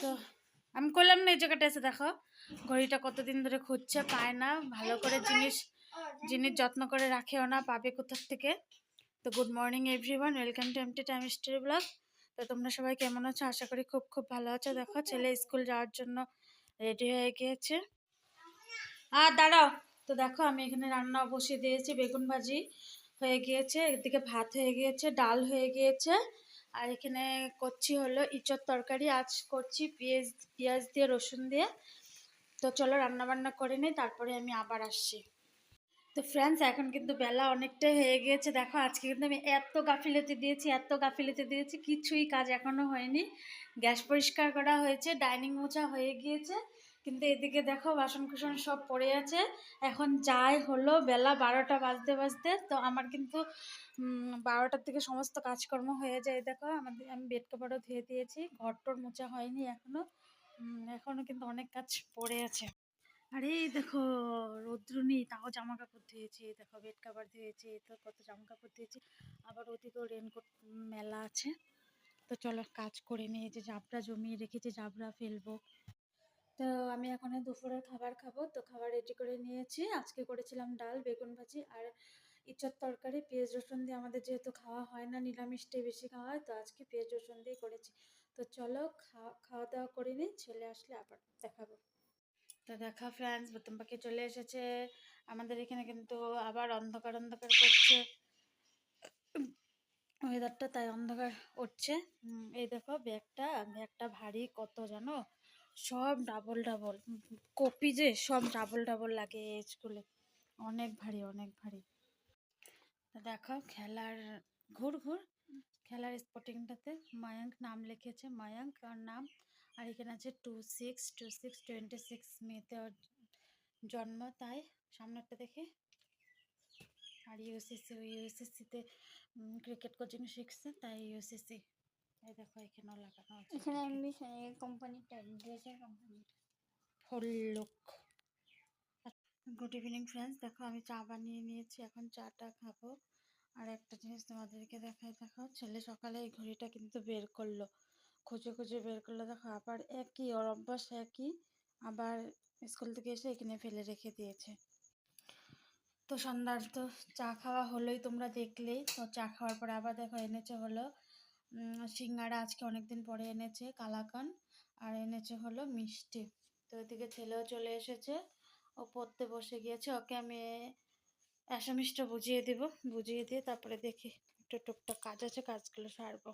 তো আমি করলাম না, এই জায়গাটা এসে দেখো ঘড়িটা কতদিন ধরে খুঁজছে, পায় না। ভালো করে জিনিস যত্ন করে রাখেও না, পাবে কোথার থেকে। তো good morning everyone, welcome to MT time story blog. তো তোমরা সবাই কেমন আছো? আশা করি খুব খুব ভালো আছো। দেখো ছেলে স্কুল যাওয়ার জন্য রেডি হয়ে গিয়েছে। আর দাঁড়াও, তো দেখো আমি এখানে রান্না বসিয়ে দিয়েছি, বেগুন ভাজি হয়ে গিয়েছে, এদিকে ভাত হয়ে গিয়েছে, ডাল হয়ে গিয়েছে, আর এখানে করছি হলো ইঁচড় তরকারি। আজ করছি পেঁয়াজ দিয়ে রসুন দিয়ে। তো চলো রান্না বান্না করে নিই, তারপরে আমি আবার আসছি। তো ফ্রেন্ডস, এখন কিন্তু বেলা অনেকটাই হয়ে গিয়েছে। দেখো আজকে কিন্তু আমি এত গাফিলতি দিয়েছি, কিছুই কাজ এখনো হয়নি। গ্যাস পরিষ্কার করা হয়েছে, ডাইনিং মোছা হয়ে গিয়েছে, কিন্তু এদিকে দেখো বাসন কুসন সব পড়ে আছে। এখন যাই হলো বেলা 12টা বাজতে তো আমার কিন্তু 12টার থেকে সমস্ত কাজকর্ম হয়ে যায়। দেখো আমি বেড কভারও ধুয়ে দিয়েছি, ঘরটর মোছা হয়নি এখনো। এখনো কিন্তু অনেক কাজ পড়ে আছে। আরে দেখো রৌদ্র নেই, তাও জামা কাপড় ধুয়েছি। দেখো বেড কাভার ধুয়েছি, তো কত জামা কাপড় ধুয়েছি। আবার ওদিকেও রেনকোট মেলা আছে। তো চলো কাজ করে নিয়ে, যে জাবড়া জমিয়ে রেখেছি জাবড়া ফেলবো। তো আমি এখন দুপুরের খাবার খাবো, তো খাবার রেডি করে নিয়েছি। আজকে করেছিলাম ডাল, বেগুন ভাজি আর ইঁচড় তরকারি। পেঁয়াজ রসুন দিয়ে আমাদের যেহেতু খাওয়া হয় না, নিরামিষটাই বেশি খাওয়া হয়, তো আজকে পেঁয়াজ রসুন দিয়ে করেছি। তো চলো খাওয়া দাওয়া করে নিই, ছেলে আসলে আবার দেখাবো। তো দেখা ফ্রেন্ডস, প্রথম পাখি চলে এসেছে আমাদের এখানে, কিন্তু আবার অন্ধকার অন্ধকার করছে ওয়েদারটা, তাই অন্ধকার উঠছে। এই দেখো ব্যাগটা ভারী কত জানো, সব ডাবল ডাবল কপি, যে সব ডাবল ডাবল লাগে স্কুলে, অনেক ভারী অনেক ভারী। তো দেখো ঘুর ঘুর খেলার স্পটিংটাতে মায়াঙ্ক নাম লিখেছে, মায়াঙ্ক আর নাম। আর এখানে আছে 26 মেতে ওর জন্ম, তাই সামনেরটা দেখে। আর ইউএসএসসিতে ক্রিকেট কোচিং শিখছে, তাই ইউএসএসসি। এই দেখো এখানেও লাগানো আছে, এখানে এমবি কোম্পানিটা ড্রেসের কোম্পানি হলুক। গুড ইভিনিং ফ্রেন্ডস, দেখো আমি চা বানিয়ে নিয়েছি, এখন চাটা খাবো। আর একটা জিনিস তোমাদেরকে দেখাই, দেখো ছেলে সকালে এই ঘড়িটা কিন্তু বের করলো, খুঁজে খুঁজে বের করলো। দেখো আবার একই ওর অভ্যাস, একই আবার স্কুল থেকে এসে এখানে ফেলে রেখে দিয়েছে। তো সন্ধ্যার তো চা খাওয়া হলোই, তোমরা দেখলেই। তো চা খাওয়ার পরে আবার দেখো এনেছে হলো সিঙ্গাড়া, আজকে অনেকদিন পরে এনেছে কালাকান, আর এনেছে হলো মিষ্টি। তো ওইদিকে ছেলেও চলে এসেছে, ও পড়তে বসে গিয়েছে। ওকে আমি অ্যাসামিসটা বুঝিয়ে দিয়ে তারপরে দেখি একটু টুকটাক কাজ আছে, কাজগুলো সারবো।